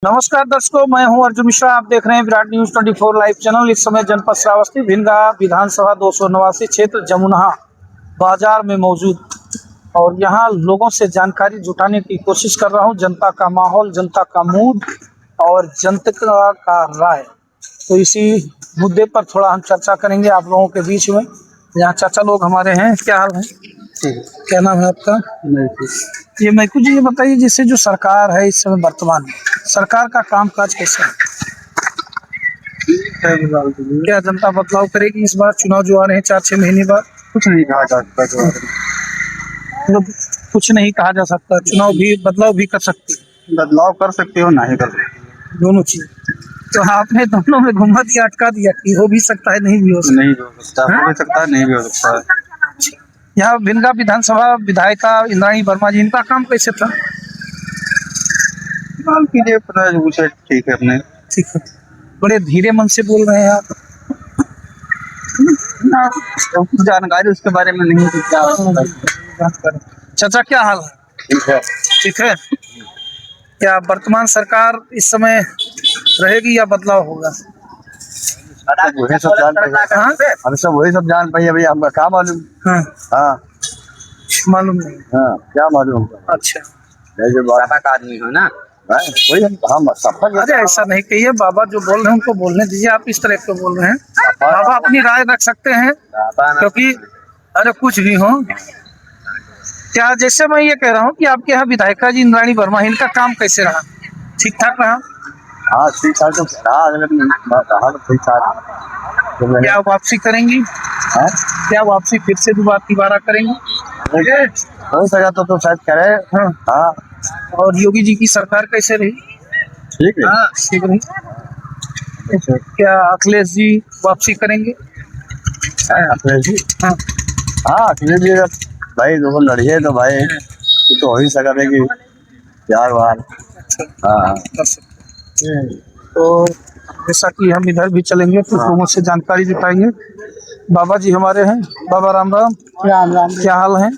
नमस्कार दर्शकों, मैं हूं अर्जुन मिश्रा। आप देख रहे हैं विराट न्यूज 24 लाइव चैनल। इस समय जनपद श्रावस्ती भिनगा विधानसभा 289 क्षेत्र जमुनहा बाजार में मौजूद और यहां लोगों से जानकारी जुटाने की कोशिश कर रहा हूं। जनता का माहौल, जनता का मूड और जनता का राय, तो इसी मुद्दे पर थोड़ा हम चर्चा करेंगे आप लोगों के बीच में। यहाँ चाचा लोग हमारे हैं। क्या हाल है? क्या नाम है आपका? ये मैकू जी, ये बताइए, जैसे जो सरकार है इस समय वर्तमान में, सरकार का कामकाज कैसा है? क्या जनता बदलाव करेगी इस बार? चुनाव जो आ रहे हैं 4-6 महीने बाद। कुछ नहीं कहा जा सकता मतलब कुछ नहीं कहा जा सकता। चुनाव भी बदलाव भी कर सकते, बदलाव कर सकते हो ना ही कर सकते दोनों चीज। तो आपने दोनों में घुमा दिया, अटका दिया कि हो भी सकता है, नहीं भी हो सकता। नहीं भी हो सकता, हो भी सकता है, नहीं भी हो सकता है। यहाँ भिनगा विधानसभा विधायिका इंद्राणी वर्मा जी, इनका काम कैसे था? फिलहाल कीजिए पता है कुछ ठीक है अपने। ठीक है। बड़े धीरे मन से बोल रहे हैं आप। जानकारी उसके बारे में नहीं है क्या चाचा क्या हाल है? ठीक है। ठीक है। क्या वर्तमान सरकार इस समय रहेगी या बदलाव होगा? वही सब जान पाइए, हम सब वही सब जान पाइए भैया, हमका क्या मालूम। हाँ, हाँ मालूम नहीं। हाँ, क्या मालूम। अच्छा, जो बाबा का आदमी हो ना, वही हम सफल। अरे ऐसा नहीं कहिए, बाबा जो बोल रहे हैं उनको बोलने दीजिए। आप इस तरह क्यों बोल रहे हैं? बाबा अपनी राय रख सकते हैं, क्योंकि अरे कुछ भी हो। क्या, जैसे मैं ये कह रहा हूँ कि आपके यहाँ विधायिका जी इंद्राणी वर्मा, इनका काम कैसे रहा? ठीक ठाक रहा? हाँ ठीक ठाक तो रहा, रहा तो ठीक ठाक। क्या वापसी करेंगी? क्या वापसी फिर से दोबारा करेंगी? हो सका तो शायद करे। हाँ। हाँ। और योगी जी की सरकार कैसे रही? ठीक है। हाँ, ठीक रही। तो क्या अखिलेश जी वापसी करेंगे? अखिलेश जी, हाँ। हाँ अखिलेश जी भाई दो लड़िए तो भाई तो हो ही सका था कि चार बार। हाँ कर सकते हैं। तो जैसा कि हम इधर भी चलेंगे तो लोगों से जानकारी जुटाएंगे। बाबा जी हमारे हैं। बाबा राम राम। राम राम। क्या हाल है?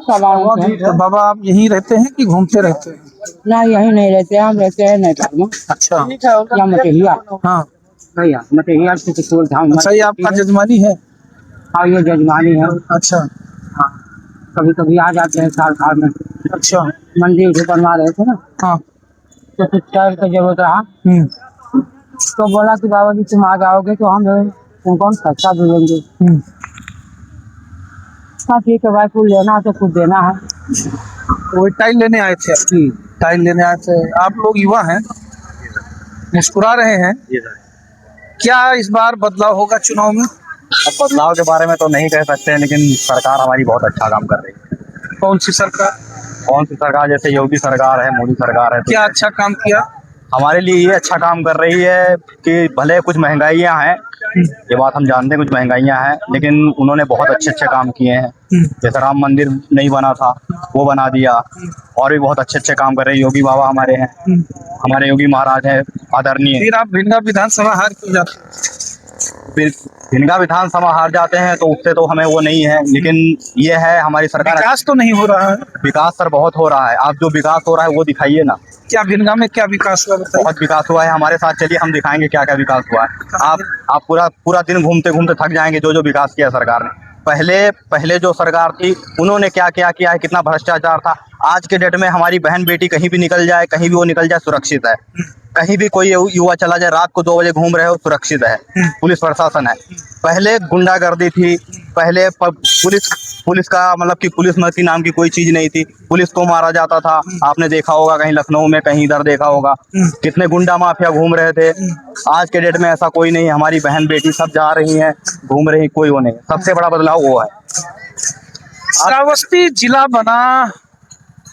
तो बाबा आप यहीं रहते हैं कि घूमते रहते हैं? ना यहीं नहीं रहते, हम रहते हैं नेपाल में। अच्छा। या मटेहिया। हाँ भैया मटेहिया से किशोर धाम। अच्छा, ये आपका जजमानी है? हाँ ये जजमानी है। अच्छा। हाँ कभी कभी आ जाते हैं साल साल में। अच्छा। मंदिर जो बनवा रहे थे ना, हाँ। तो कुछ टाइम का जरूरत रहा, तो बोला कि बाबा जी तुम आ जाओगे तो हम तुमको खर्चा दे देंगे। हाँ ठीक है भाई, कुछ लेना है तो कुछ देना है। वो टाइल लेने आए थे? टाइल लेने आए थे। आप लोग युवा हैं, मुस्कुरा रहे हैं। क्या इस बार बदलाव होगा चुनाव में? अब बदलाव के बारे में तो नहीं कह सकते, लेकिन सरकार हमारी बहुत अच्छा काम कर रही है। कौन सी सरकार? कौन सी सरकार? जैसे योगी सरकार है, मोदी सरकार है। क्या अच्छा काम किया? हमारे लिए ये अच्छा काम कर रही है कि भले कुछ महंगाइयाँ हैं, ये बात हम जानते हैं, कुछ महंगाइयाँ हैं, लेकिन उन्होंने बहुत अच्छे अच्छे काम किए हैं। जैसे राम मंदिर नहीं बना था वो बना दिया, और भी बहुत अच्छे अच्छे काम कर रहे हैं। योगी बाबा हमारे हैं, हमारे योगी महाराज हैं आदरणीय। फिर आप भिनगा विधानसभा हार क्यों जाते हैं? फिर भिनगा विधानसभा हार जाते हैं तो उससे तो हमें वो नहीं है, लेकिन ये है हमारी सरकार। विकास तो नहीं हो रहा है? विकास सर बहुत हो रहा है। आप जो विकास हो रहा है वो दिखाइए ना। क्या भिनगा में क्या विकास हुआ बताइए? बहुत विकास हुआ है हमारे साथ, चलिए हम दिखाएंगे क्या क्या विकास हुआ है। आप पूरा दिन घूमते घूमते थक जाएंगे जो जो विकास किया सरकार ने। पहले जो सरकार थी उन्होंने क्या क्या किया है, कितना भ्रष्टाचार था। आज के डेट में हमारी बहन बेटी कहीं भी निकल जाए, कहीं भी वो निकल जाए, सुरक्षित है। कहीं भी कोई युवा चला जाए, रात को 2 बजे घूम रहे हो, सुरक्षित है। पुलिस प्रशासन है। पहले गुंडागर्दी थी, पहले पुलिस का मतलब कि पुलिस मती नाम की कोई चीज नहीं थी। पुलिस को मारा जाता था, आपने देखा होगा कहीं लखनऊ में, कहीं इधर देखा होगा, कितने गुंडा माफिया घूम रहे थे। आज के डेट में ऐसा कोई नहीं, हमारी बहन बेटी सब जा रही हैं, घूम रही, कोई वो नहीं। सबसे बड़ा बदलाव वो है। श्रावस्ती जिला बना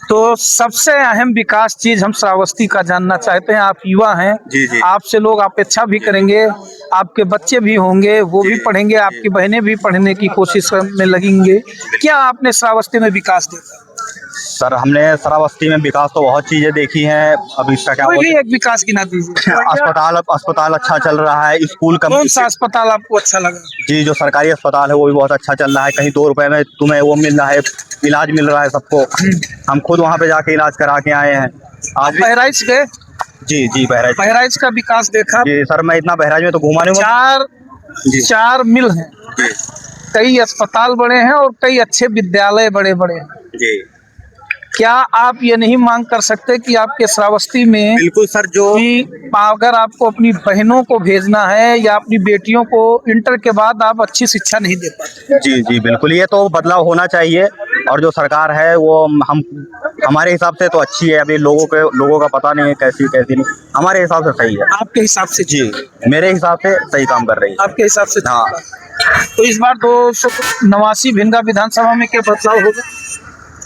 तो सबसे अहम विकास चीज हम श्रावस्ती का जानना चाहते हैं। आप युवा हैं, जी। आपसे लोग अपेक्षा भी करेंगे, आपके बच्चे भी होंगे, वो भी पढ़ेंगे, आपकी बहनें भी पढ़ने की कोशिश में लगेंगे। क्या आपने श्रावस्ती में विकास देखा? सर हमने श्रावस्ती में विकास तो बहुत चीजें देखी हैं। अब इसका क्या कोई भी एक विकास गिना दीजिए। अस्पताल अच्छा चल रहा है। स्कूल का कौन सा अस्पताल आपको अच्छा लगा? जी, जो सरकारी अस्पताल है वो भी बहुत अच्छा चल रहा है। कहीं 2 रुपए में तुम्हें वो मिल रहा है, इलाज मिल रहा है सबको। हम खुद वहाँ पे जाके इलाज करा के आए हैं। आज भी बहराइच गए? जी जी बहराइच। बहराइच का विकास देखा? जी सर, मैं इतना बहराइच में तो घूमा नहीं हूँ। जी। 4 मिल हैं, कई अस्पताल बड़े हैं और कई अच्छे विद्यालय बड़े बड़े हैं। जी क्या आप ये नहीं मांग कर सकते कि आपके श्रावस्ती में बिल्कुल सर, जो कि अगर आपको अपनी बहनों को भेजना है या अपनी बेटियों को, इंटर के बाद आप अच्छी शिक्षा नहीं दे पाते? जी जी बिल्कुल, ये तो बदलाव होना चाहिए। और जो सरकार है वो हम हमारे हिसाब से तो अच्छी है। अभी लोगों का पता नहीं है कैसी कैसी नहीं, हमारे हिसाब से सही है। आपके हिसाब से? जी मेरे हिसाब से सही काम कर रही है। आपके हिसाब से? हाँ। तो इस बार 289 भिंगा विधानसभा में क्या बदलाव होगा?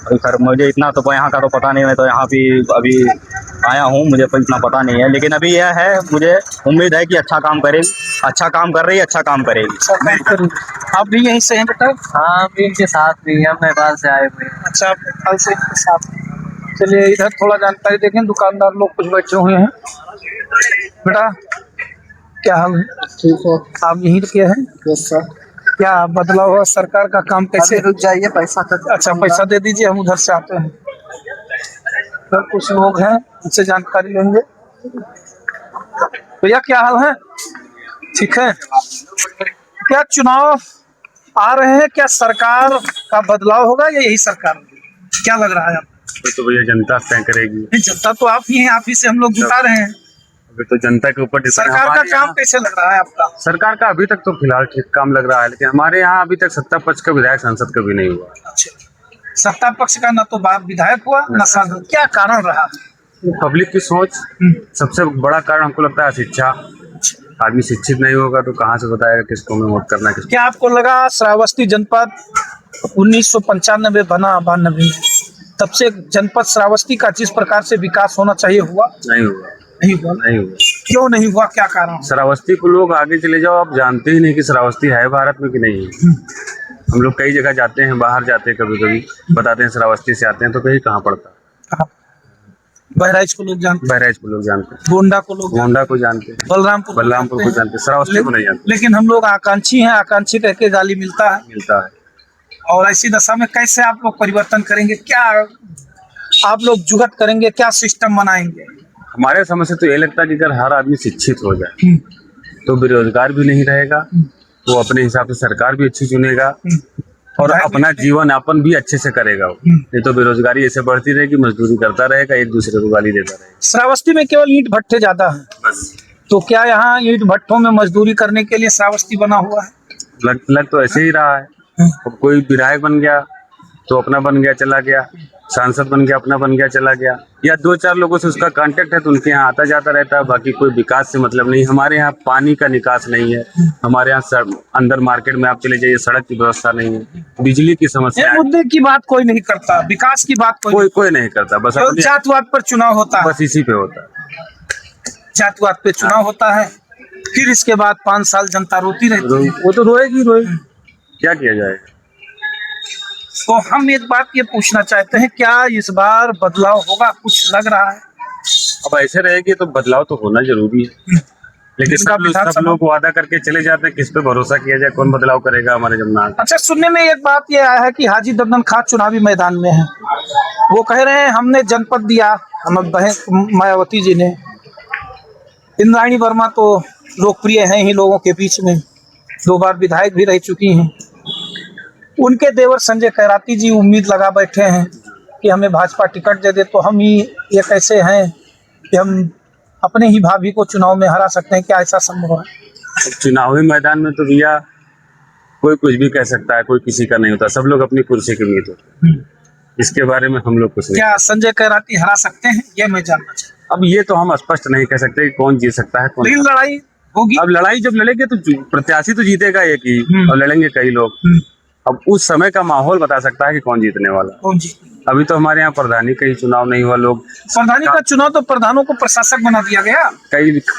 अभी सर मुझे इतना तो यहाँ का तो पता नहीं, मैं तो यहाँ भी अभी आया हूँ, मुझे तो इतना पता नहीं है। लेकिन अभी यह है, मुझे उम्मीद है कि अच्छा काम करेगी, अच्छा काम कर रही है, अच्छा काम करेगी। आप भी यहीं से हैं बेटा? हाँ, भी इनके साथ भी हम नेपाल से आए हुए हैं। अच्छा, आप नेपाल से इनके साथ? चलिए इधर थोड़ा जानकारी देखें, दुकानदार लोग कुछ बैठे हुए हैं। बेटा क्या हाल है? ठीक है। आप यहीं के हैं? Yes sir. क्या बदलाव हुआ सरकार का काम कैसे? रुक जाइए, पैसा खत्म। अच्छा, पैसा दे दीजिए, हम उधर से आते हैं। तो कुछ लोग हैं, उनसे जानकारी लेंगे। भैया क्या हाल है? ठीक है। क्या चुनाव आ रहे हैं, क्या सरकार का बदलाव होगा या यही सरकार? क्या लग रहा है आपको? तो भैया जनता तय करेगी। नहीं, जनता तो आप ही हैं, आप ही से हम लोग जुटा रहे हैं। अभी तो जनता के ऊपर डिपेंड। सरकार का काम कैसे लग रहा है आपका? सरकार का अभी तक तो फिलहाल ठीक काम लग रहा है, लेकिन हमारे यहाँ अभी तक सत्ता पक्ष का विधायक सांसद कभी नहीं हुआ। अच्छा, सत्ता पक्ष का न तो बाप विधायक हुआ न सांसद, क्या कारण रहा? पब्लिक की सोच, सबसे बड़ा कारण हमको लगता है शिक्षा। आदमी शिक्षित नहीं होगा तो कहाँ से बताएगा किसको में वोट करना है, किसको। क्या आपको लगा श्रावस्ती जनपद 1995 बना 92 में, तब से जनपद श्रावस्ती का जिस प्रकार से विकास होना चाहिए हुआ? नहीं हुआ। नहीं हुआ? नहीं हुआ। क्यों नहीं हुआ, क्या कारण? श्रावस्ती को लोग आगे चले जाओ, आप जानते ही नहीं कि श्रावस्ती है भारत में कि नहीं है। हम लोग कई जगह जाते हैं, बाहर जाते हैं, कभी कभी बताते हैं श्रावस्ती से आते हैं, तो कहीं कहाँ पड़ता। बहराइच को लोग जानते हैं, बहराइच को लोग जानते हैं, गोंडा को लोग, गोंडा को जानते हैं, बलरामपुर को जानते हैं, श्रावस्ती को नहीं जानते। लेकिन हम लोग आकांक्षी हैं, आकांक्षी कह के गाली मिलता है। मिलता है। और ऐसी दशा में कैसे आप लोग परिवर्तन करेंगे? क्या आप लोग जुगत करेंगे, क्या सिस्टम बनाएंगे? हमारे समझ से तो ये लगता है कि अगर हर आदमी शिक्षित हो जाए तो बेरोजगार भी नहीं रहेगा, वो अपने हिसाब से सरकार भी अच्छी चुनेगा और अपना जीवन यापन भी अच्छे से करेगा। नहीं तो बेरोजगारी ऐसे बढ़ती रहेगी, मजदूरी करता रहेगा, एक दूसरे को गाली देता रहेगा। श्रावस्ती में केवल ईंट भट्टे ज्यादा है, बस तो क्या यहाँ ईंट भट्टों में मजदूरी करने के लिए श्रावस्ती बना हुआ है? लग तो ऐसे ही रहा है। अब कोई विधायक बन गया तो अपना बन गया चला गया, सांसद बन गया अपना बन गया चला गया, या 2-4 लोगों से उसका कांटेक्ट है तो उनके यहाँ आता जाता रहता है, बाकी कोई विकास से मतलब नहीं। हमारे यहाँ पानी का निकास नहीं है, हमारे यहाँ अंदर मार्केट में आप चले जाइए, सड़क की व्यवस्था नहीं है, बिजली की समस्या है। मुद्दे की बात कोई नहीं करता, विकास की बात कोई नहीं करता, बस अपने जातवाद पर चुनाव होता है, बस इसी पे होता है। जातवाद पे चुनाव होता है, फिर इसके बाद 5 साल जनता रोती रहती है। वो तो रोएगी, क्या किया जाएगा। तो हम एक बात ये पूछना चाहते हैं, क्या इस बार बदलाव होगा, कुछ लग रहा है? अब ऐसे रहेगी तो बदलाव तो होना जरूरी है, लेकिन सब लोग वादा करके चले जाते हैं, किस पे भरोसा किया जाए, कौन बदलाव करेगा हमारे जमनार। अच्छा, सुनने में एक बात ये आया है कि हाजी दद्दन खां चुनावी मैदान में है, वो कह रहे हैं हमने जनपद दिया, हम बहन मायावती जी ने। इंद्राणी वर्मा तो लोकप्रिय हैं ही लोगों के बीच में, 2 बार विधायक भी रह चुकी हैं। उनके देवर संजय खैराती जी उम्मीद लगा बैठे हैं कि हमें भाजपा टिकट दे दे तो हम ही ये कैसे हैं कि हम अपने ही भाभी को चुनाव में हरा सकते हैं। क्या ऐसा संभव है? चुनावी मैदान में तो भैया कोई कुछ भी कह सकता है, कोई किसी का नहीं होता, सब लोग अपनी कुर्सी के उम्मीद होते हैं। इसके बारे में हम लोग कुछ नहीं। क्या संजय खैराती हरा सकते हैं, ये मैं जानना चाहता अब ये तो हम स्पष्ट नहीं कह सकते कि कौन जीत सकता है कौन। लेकिन लड़ाई होगी। अब लड़ाई जब लड़ेंगे तो प्रत्याशी तो जीतेगा एक ही, और लड़ेंगे कई लोग। अब उस समय का माहौल बता सकता है कि कौन जीतने वाला। कौन जीत? अभी तो हमारे यहाँ प्रधानी का ही चुनाव नहीं हुआ, लोग प्रधानी का चुनाव तो प्रधानों को प्रशासक बना दिया गया,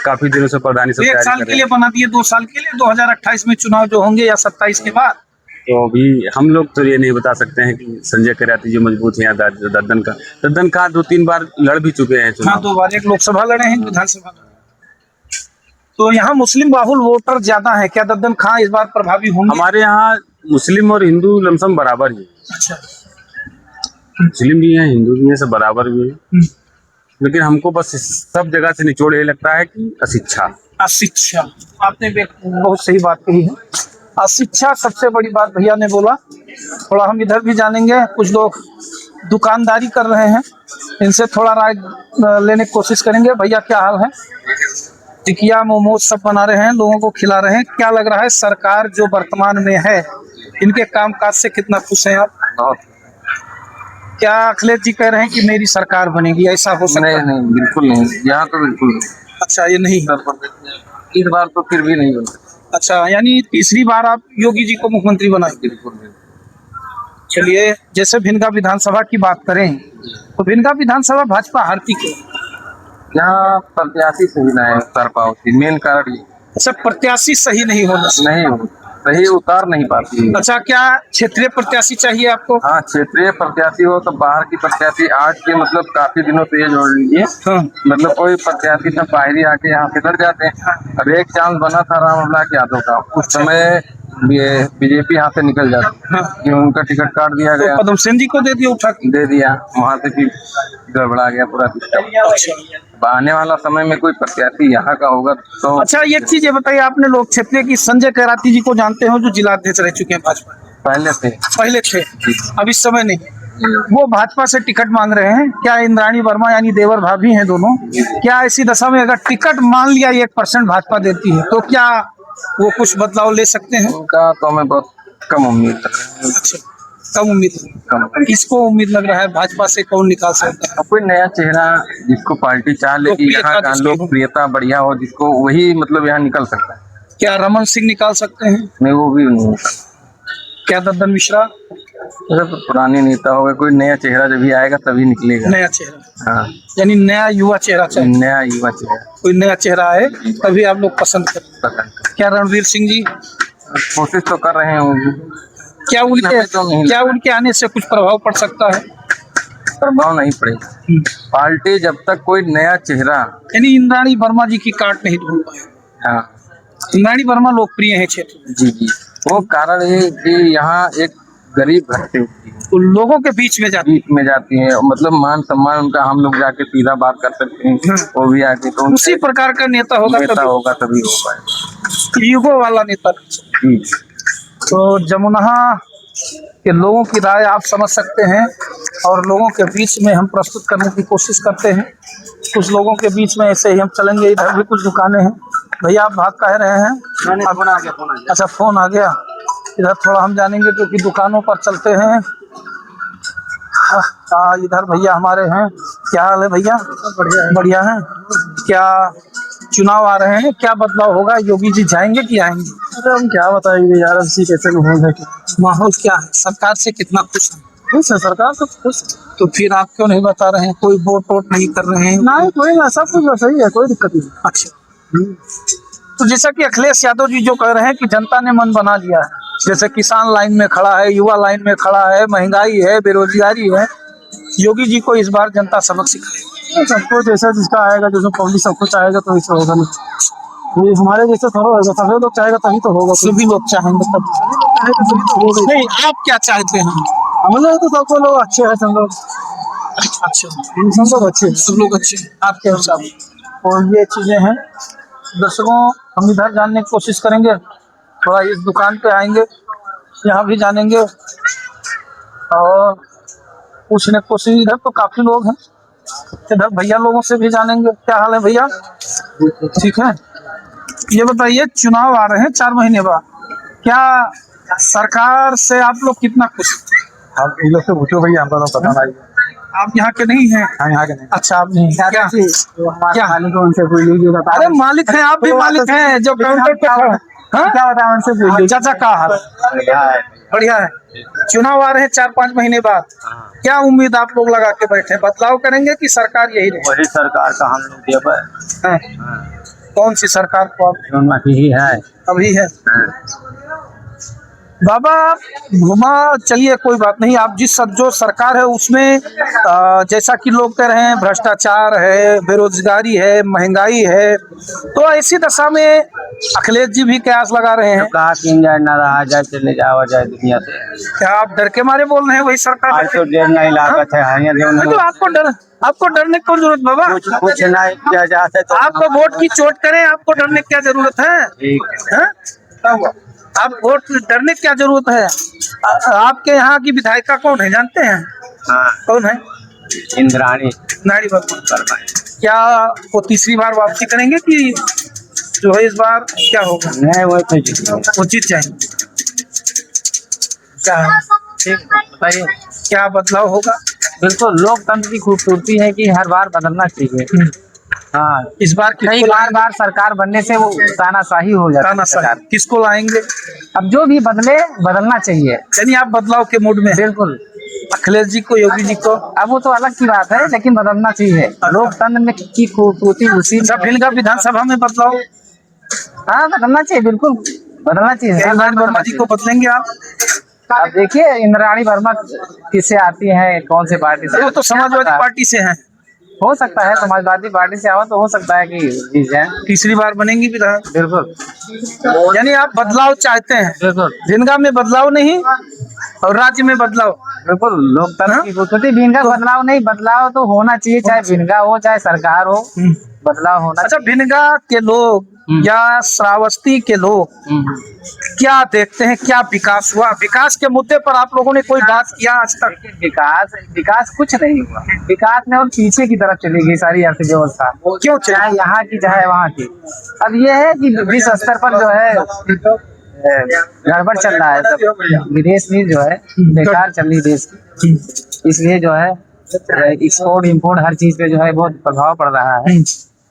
काफी दिनों से प्रधानी सब 1 साल के लिए बना दिए, 2 साल के लिए, 2028 में चुनाव जो होंगे या 27 के बाद। तो अभी हम लोग तो ये नहीं बता सकते हैं कि संजय खैराती जी मजबूत है या दद्दन का 2-3 बार लड़ भी चुके हैं चुनाव। हाँ, 2 बार, एक लोकसभा लड़े हैं, विधानसभा लड़े। तो यहाँ मुस्लिम बाहुल वोटर ज्यादा है, क्या दद्दन खां इस बार प्रभावी होंगे? हमारे यहाँ मुस्लिम और हिंदू लमसम बराबर ही। अच्छा, मुस्लिम भी हैं, हिंदू भी हैं, सब बराबर भी हैं। लेकिन हमको बस सब जगह से निचोड़ ये लगता है कि अशिक्षा। अशिक्षा, आपने बहुत सही बात कही है। अशिक्षा सबसे बड़ी बात भैया ने बोला। थोड़ा हम इधर भी जानेंगे, कुछ लोग दुकानदारी कर रहे हैं, इनसे थोड़ा राय लेने की कोशिश करेंगे। भैया क्या हाल है? टिकिया मोमोज सब बना रहे हैं, लोगों को खिला रहे हैं। क्या लग रहा है सरकार जो वर्तमान में है, इनके कामकाज से कितना खुश हैं आप? बहुत। क्या अखिलेश जी कह रहे हैं कि मेरी सरकार बनेगी, ऐसा हो सकता है? नहीं, बिल्कुल नहीं, यहाँ तो बिल्कुल नहीं। अच्छा, ये नहीं। इस बार तो फिर भी नहीं बना। अच्छा, यानी तीसरी बार आप योगी जी को मुख्यमंत्री बनाएंगे? बिल्कुल। चलिए, जैसे भिनगा विधानसभा की बात करें तो भिनगा विधानसभा भाजपा हारती क्यों? यहाँ प्रत्याशी सही ना है उतार पाती, मेन कारण ये। अच्छा, प्रत्याशी सही नहीं होना से। नहीं हो सही उतार नहीं पाती है। अच्छा, क्या क्षेत्रीय प्रत्याशी चाहिए आपको? हाँ, क्षेत्रीय प्रत्याशी हो तो बाहर की प्रत्याशी आज के मतलब काफी दिनों से ये जोड़ लीजिए। हाँ। मतलब कोई प्रत्याशी सब बाहरी आके यहाँ से लड़ जाते हैं। अब एक चांस बना था राम विलास यादव का, उस समय ये बीजेपी यहाँ से निकल जाती, हाँ। कि उनका टिकट काट दिया तो गया, पदम सेन जी को दे दिया उठा के। दे दिया, वहाँ से फिर गड़बड़ा गया पूरा सिस्टम। अच्छा, आने वाला समय में कोई प्रत्याशी यहाँ का होगा तो। अच्छा, एक चीज ये बताइए, आपने लोक क्षेत्रीय की संजय कैराती जी को जानते हो, जो जिला अध्यक्ष रह चुके हैं भाजपा? पहले थे, अब इस समय नहीं। वो भाजपा से टिकट मांग रहे हैं। क्या इंद्राणी वर्मा यानी देवर भाभी हैं दोनों, क्या ऐसी दशा में अगर टिकट मान लिया 1% भाजपा देती है तो क्या वो कुछ बदलाव ले सकते हैं? उनका तो हमें बहुत कम उम्मीद है। अच्छा, कम उम्मीद। कम। किसको उम्मीद लग रहा है भाजपा से कौन निकाल सकता है? अब कोई नया चेहरा जिसको पार्टी चाह ले कि यहाँ का लोकप्रियता बढ़िया हो, जिसको वही मतलब यहाँ निकल सकता है। क्या रमन सिंह निकाल सकते हैं? नहीं, वो भी नहीं होता। क्या ददन मिश्रा? तो पुराने नेता हो गए, कोई नया चेहरा जब भी आएगा तभी निकलेगा। नया चेहरा, हाँ, यानी नया युवा चेहरा चाहिए। नया युवा चेहरा, कोई नया चेहरा आए तभी आप लोग पसंद करें। पसंद। क्या रणवीर सिंह जी? कोशिश तो कर रहे हैं वो भी। क्या उनके आने से कुछ प्रभाव पड़ सकता है? प्रभाव नहीं पड़ेगा। पार्टी जब तक कोई नया चेहरा। यानी इंद्राणी वर्मा जी की काट नहीं ढूंढ पाए। हाँ, इंद्राणी वर्मा लोकप्रिय है क्षेत्र में। जी। वो कारण है कि यहाँ एक गरीब घर से तो लोगों के बीच में जाती है, मतलब मान सम्मान उनका, हम लोग जाके सीधा बात कर सकते हैं, वो भी आके तो उसी प्रकार का नेता होगा तभी हो पाए। युगो वाला नेता। तो जमुना के लोगों की राय आप समझ सकते हैं, और लोगों के बीच में हम प्रस्तुत करने की कोशिश करते हैं। कुछ लोगों के बीच में ऐसे ही हम चलेंगे। इधर भी कुछ दुकानें हैं। भैया, आप भाग कह रहे हैं? फोन आ गया। अच्छा, फोन आ गया। इधर थोड़ा हम जानेंगे क्योंकि दुकानों पर चलते हैं। इधर भैया हमारे हैं। क्या हाल है भैया? बढ़िया है। क्या चुनाव आ रहे हैं, क्या बदलाव होगा? योगी जी जाएंगे कि आएंगे? अरे हम क्या बताएंगे यार, इसी कैसे माहौल है। माहौल क्या है? सरकार से कितना खुश है? खुश है सरकार, सब खुश। तो फिर आप क्यों नहीं बता रहे हैं? कोई वोट नहीं कर रहे हैं? नहीं, कोई ना, सब कुछ सही है, कोई दिक्कत नहीं। अच्छा, तो जैसा कि अखिलेश यादव जी जो कह रहे हैं कि जनता ने मन बना लिया है, जैसे किसान लाइन में खड़ा है, युवा लाइन में खड़ा है, महंगाई है, बेरोजगारी है, योगी जी को इस बार जनता सबक सिखाएगी। सबको जैसा जिसका आएगा, जैसे पब्लिक सब कुछ आएगा तो ऐसा होगा नहीं। ये हमारे जैसे थोड़ा होगा, सभी लोग चाहेगा तभी तो होगा। सभी लोग चाहेंगे तब नहीं। आप क्या चाहते हैं? हम लोग तो सबको लोग अच्छे हैं, सब लोग अच्छा, सब लोग अच्छे हैं। सब लोग अच्छे हैं आपके हिसाब से। और ये चीजें हैं दर्शकों, हम इधर जानने की कोशिश करेंगे। थोड़ा इस दुकान पे आएंगे, यहाँ भी जानेंगे और पूछने की कोशिश। इधर तो काफी लोग हैं, इधर भैया लोगों से भी जानेंगे। क्या हाल है भैया? ठीक है। ये बताइए, चुनाव आ रहे हैं 4 महीने बाद, क्या सरकार से आप लोग कितना खुश हैं? आप इन लोग से पूछो भैया, हमको तो पता नहीं। आप यहाँ के नहीं हैं? हाँ, यहाँ के नहीं। अच्छा, आप नहीं। क्या क्या मालिक है, उनसे पूछ लीजिएगा। अरे मालिक हैं, आप भी मालिक हैं जो काउंटर पे खड़ा है। हाँ? क्या बताया, उनसे पूछ लीजिए। चाचा का हाल? बढ़िया है। चुनाव आ रहे हैं 4-5 महीने बाद, क्या उम्मीद आप लोग लगा के बैठे? बदलाव करेंगे कि सरकार यही रहे? वही सरकार का हम लोग हाँ। कौन सी सरकार को आप यही है। अभी है? बाबा घुमा, चलिए कोई बात नहीं। आप जिस जो सरकार है उसमें जैसा कि लोग कह रहे हैं भ्रष्टाचार है, बेरोजगारी है, महंगाई है, तो ऐसी दशा में अखिलेश जी भी कयास लगा रहे हैं। कहा कि जाए ना रहा जाए, चले जाओ जाए दुनिया से। क्या आप डर के मारे बोल रहे हैं? वही सरकार आज तो डेढ़ नहीं लागत है, तो आपको डरने की कौन जरूरत बाबा? कुछ नहीं किया जाता तो आपको वोट की चोट करें, आपको डरने की क्या जरूरत है? ठीक है। हाँ? आप वोट डरने की क्या जरूरत है? आपके यहाँ की विधायिका कौन है जानते हैं? हाँ, कौन है? इंद्राणी नाड़ी वर्मा। क्या वो तीसरी बार वापसी करेंगे कि जो है इस बार क्या होगा? नहीं, वो तो जीत वो जीत जाएंगे। क्या है? ठीक बताइए, क्या बदलाव होगा? बिल्कुल, लोकतंत्र की खूबसूरती है कि हर बार बदलना चाहिए। हाँ, इस बार कई बार सरकार बनने से वो तानाशाही हो जाती है सरकार। किसको लाएंगे? अब जो भी बदले, बदलना चाहिए। यानी आप बदलाव के मूड में हैं? बिल्कुल। अखिलेश जी को, योगी जी को? अब वो तो अलग की बात है, लेकिन बदलना चाहिए। लोकतंत्र में की खूबसूरती उसी भिलगा विधानसभा में बदलाव? हाँ, बदलना चाहिए, बिल्कुल बदलना चाहिए। इंद्राणी वर्मा जी को बदलेंगे आप? अब देखिए इंद्राणी वर्मा किससे आती है, कौन से पार्टी से? वो तो समाजवादी पार्टी से हैं। हो सकता है समाजवादी पार्टी से आवा तो हो सकता है कि जीत जाए। तीसरी बार बनेंगी विधायक? बिल्कुल। यानी आप बदलाव चाहते हैं? बिल्कुल। भिनगा में बदलाव नहीं और राज्य में बदलाव? बिल्कुल, लोकतंत्र की खूबसूरती। भिनगा बदलाव नहीं, बदलाव तो होना चाहिए, चाहे भिनगा हो चाहे सरकार हो, बदलाव होना। अच्छा, भिनगा के लोग या श्रावस्ती के लोग क्या देखते हैं? क्या विकास हुआ? विकास के मुद्दे पर आप लोगों ने कोई बात किया आज तक? विकास कुछ नहीं हुआ। विकास में और पीछे की तरफ चली गई सारी अर्थव्यवस्था। क्यों? चाहे यहाँ की चाहे वहाँ की। अब ये है कि विश्व स्तर पर जो है गड़बड़ चल रहा है, सब विदेश में जो है बेकार चल रही देश की, इसलिए जो है एक्सपोर्ट इम्पोर्ट हर चीज पे जो है बहुत प्रभाव पड़ रहा है।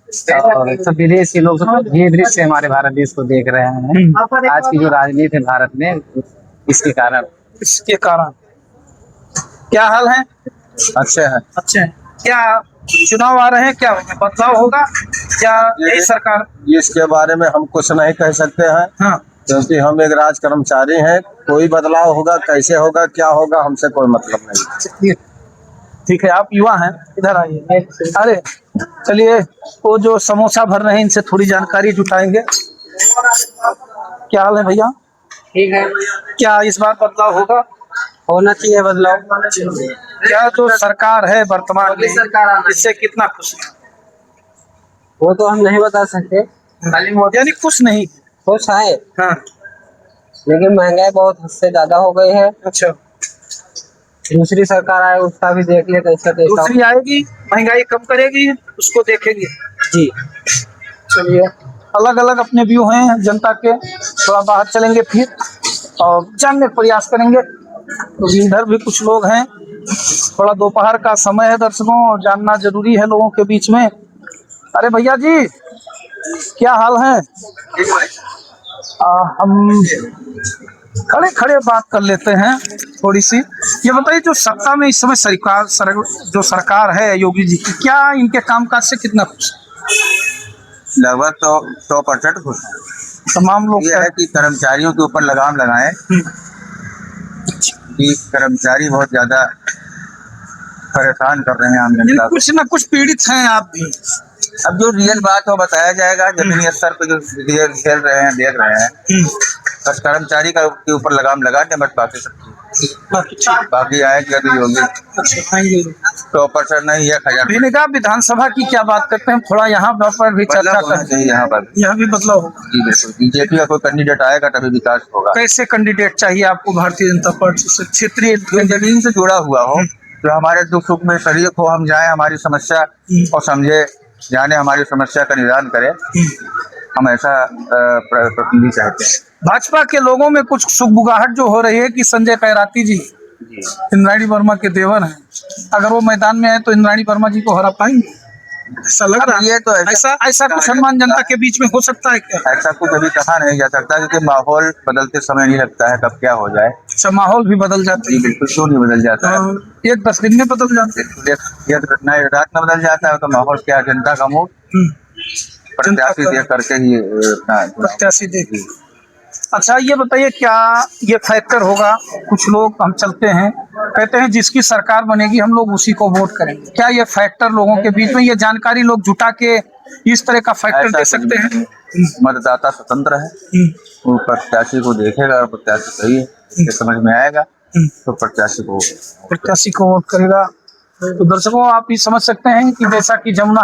और सब विदेश के लोग ये दृश्य से हमारे भारत देश को देख रहे हैं। आज की जो राजनीति है भारत में, इसके कारण क्या हाल है? अच्छे है। अच्छे हैं। क्या चुनाव आ रहे हैं, क्या होगा? बदलाव होगा क्या यही सरकार? इसके बारे में हम कुछ नहीं कह सकते हैं। हाँ, क्योंकि हम एक राज कर्मचारी हैं। कोई बदलाव होगा, कैसे होगा, क्या होगा, हमसे कोई मतलब नहीं। ठीक है, आप युवा हैं, इधर आइए। अरे चलिए, वो जो समोसा भर रहे हैं इनसे थोड़ी जानकारी जुटाएंगे। क्या हाल है भैया? ठीक है, क्या इस बार बदलाव होगा? होना चाहिए बदलाव। क्या जो सरकार है वर्तमान में, इससे कितना खुश है? वो तो हम नहीं बता सकते, यानी खुश नहीं? खुश है, हाँ। लेकिन महंगाई बहुत हद से ज्यादा हो गई है। अच्छा, दूसरी सरकार आए उसका भी देख ले कैसे दूसरी आएगी, महंगाई कम करेगी, उसको देखेंगे जी। चलिए, अलग अलग अपने व्यू हैं जनता के। थोड़ा बाहर चलेंगे फिर और जानने का प्रयास करेंगे। तो इधर भी कुछ लोग हैं। थोड़ा दोपहर का समय है दर्शकों, और जानना जरूरी है लोगों के बीच में। अरे भैया जी, क्या हाल है? हम खड़े खड़े बात कर लेते हैं थोड़ी सी। ये बताइए, जो सत्ता में इस समय जो सरकार है योगी जी की, क्या इनके कामकाज से कितना खुश? लगभग तो 100% खुश हैं। तमाम लोग ये है कि कर्मचारियों के ऊपर लगाम लगाएं कि कर्मचारी बहुत ज्यादा परेशान कर रहे हैं आम जनता को। कुछ न कुछ पीड़ित हैं आप भी। अब जो रियल बात हो बताया जाएगा। जमीनी स्तर पे जो खेल रहे हैं, देख रहे हैं, बस कर्मचारी का के ऊपर लगाम लगा के, बस बाकी सब बाकी आएगी अभी होगी। 100% नहीं, 1000। भिनगा विधानसभा की क्या बात करते हैं? थोड़ा यहाँ पर भी चर्चा होना चाहिए। यहाँ पर यहाँ भी बदलाव होगा। जी बिल्कुल, बीजेपी का कोई कैंडिडेट आएगा तभी विकास होगा। कैसे कैंडिडेट चाहिए आपको भारतीय जनता पार्टी से? क्षेत्रीय जो जमीन से जुड़ा हुआ हो, जो हमारे दुख सुख में शरीक हो, हम जाए हमारी समस्या और समझे, जाने हमारी समस्या का निदान करे, हम ऐसा प्रतिनिधि चाहते हैं। भाजपा के लोगों में कुछ सुगबुगाहट जो हो रही है कि संजय कैराती जी इंद्राणी वर्मा के देवर हैं, अगर वो मैदान में आए तो इंद्राणी वर्मा जी को हरा पाएंगे, ऐसा लग रहा है। ये तो ऐसा कुछ अनुमान जनता के बीच में हो सकता है क्या? ऐसा कुछ अभी कहा नहीं जा सकता, क्योंकि माहौल बदलते समय नहीं लगता है कब क्या हो जाए। अच्छा, माहौल भी बदल जाता जी बिल्कुल, क्यों नहीं बदल जाता है? है? एक 10 दिन में बदल जाते हैं। एक रात में बदल जाता है तो माहौल क्या, जनता का मूड प्रत्याशी देख करके ही प्रत्याशी देख। अच्छा ये बताइए, क्या ये फैक्टर होगा? कुछ लोग, हम चलते हैं, कहते हैं जिसकी सरकार बनेगी हम लोग उसी को वोट करेंगे। क्या ये फैक्टर लोगों के बीच में, ये जानकारी लोग जुटा के इस तरह का फैक्टर दे सकते हैं? मतदाता स्वतंत्र है, वो प्रत्याशी को देखेगा और प्रत्याशी सही है ये समझ में आएगा तो प्रत्याशी को वोट करेगा। तो दर्शकों, आप ये समझ सकते हैं कि जैसा कि जमुना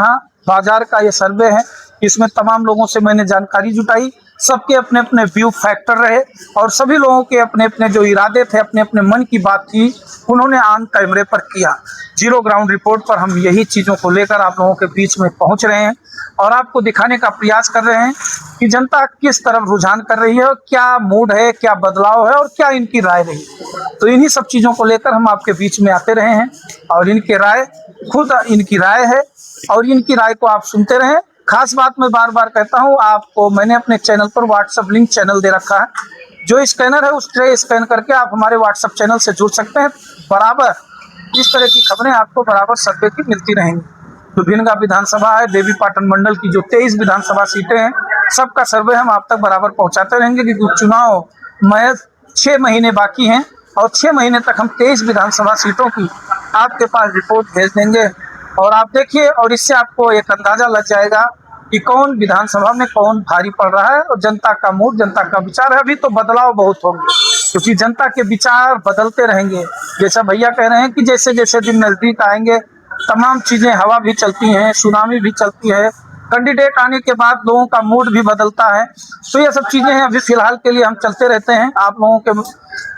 बाजार का ये सर्वे है, इसमें तमाम लोगों से मैंने जानकारी जुटाई, सबके अपने अपने व्यू फैक्टर रहे और सभी लोगों के अपने अपने जो इरादे थे, अपने अपने मन की बात थी, उन्होंने ऑन कैमरे पर किया। जीरो ग्राउंड रिपोर्ट पर हम यही चीज़ों को लेकर आप लोगों के बीच में पहुंच रहे हैं और आपको दिखाने का प्रयास कर रहे हैं कि जनता किस तरफ रुझान कर रही है और क्या मूड है, क्या बदलाव है और क्या इनकी राय रही। तो इन्हीं सब चीज़ों को लेकर हम आपके बीच में आते रहे हैं और इनकी राय खुद इनकी राय है और इनकी राय को आप सुनते रहें। खास बात मैं बार बार कहता हूं, आपको मैंने अपने चैनल पर व्हाट्सएप लिंक चैनल दे रखा है, जो स्कैनर है उस पर स्कैन करके आप हमारे व्हाट्सएप चैनल से जुड़ सकते हैं। बराबर इस तरह की खबरें आपको बराबर सर्वे की मिलती रहेंगी। तो भिनगा विधानसभा है, देवीपाटन मंडल की जो 23 विधानसभा सीटें हैं, सबका सर्वे हम आप तक बराबर पहुंचाते रहेंगे क्योंकि चुनाव महज 6 महीने बाकी हैं और 6 महीने तक हम 23 विधानसभा सीटों की आपके पास रिपोर्ट भेज देंगे और आप देखिए और इससे आपको एक अंदाजा लग जाएगा कि कौन विधानसभा में कौन भारी पड़ रहा है और जनता का मूड, जनता का विचार है। अभी तो बदलाव बहुत होंगे क्योंकि जनता के विचार बदलते रहेंगे। जैसा भैया कह रहे हैं कि जैसे जैसे दिन नजदीक आएंगे तमाम चीजें, हवा भी चलती हैं, सुनामी भी चलती है, कैंडिडेट आने के बाद लोगों का मूड भी बदलता है। तो ये सब चीजें हैं, अभी फिलहाल के लिए हम चलते रहते हैं आप लोगों के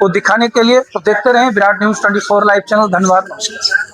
को दिखाने के लिए। तो देखते रहें विराट न्यूज़ 24 लाइव चैनल। धन्यवाद, नमस्कार।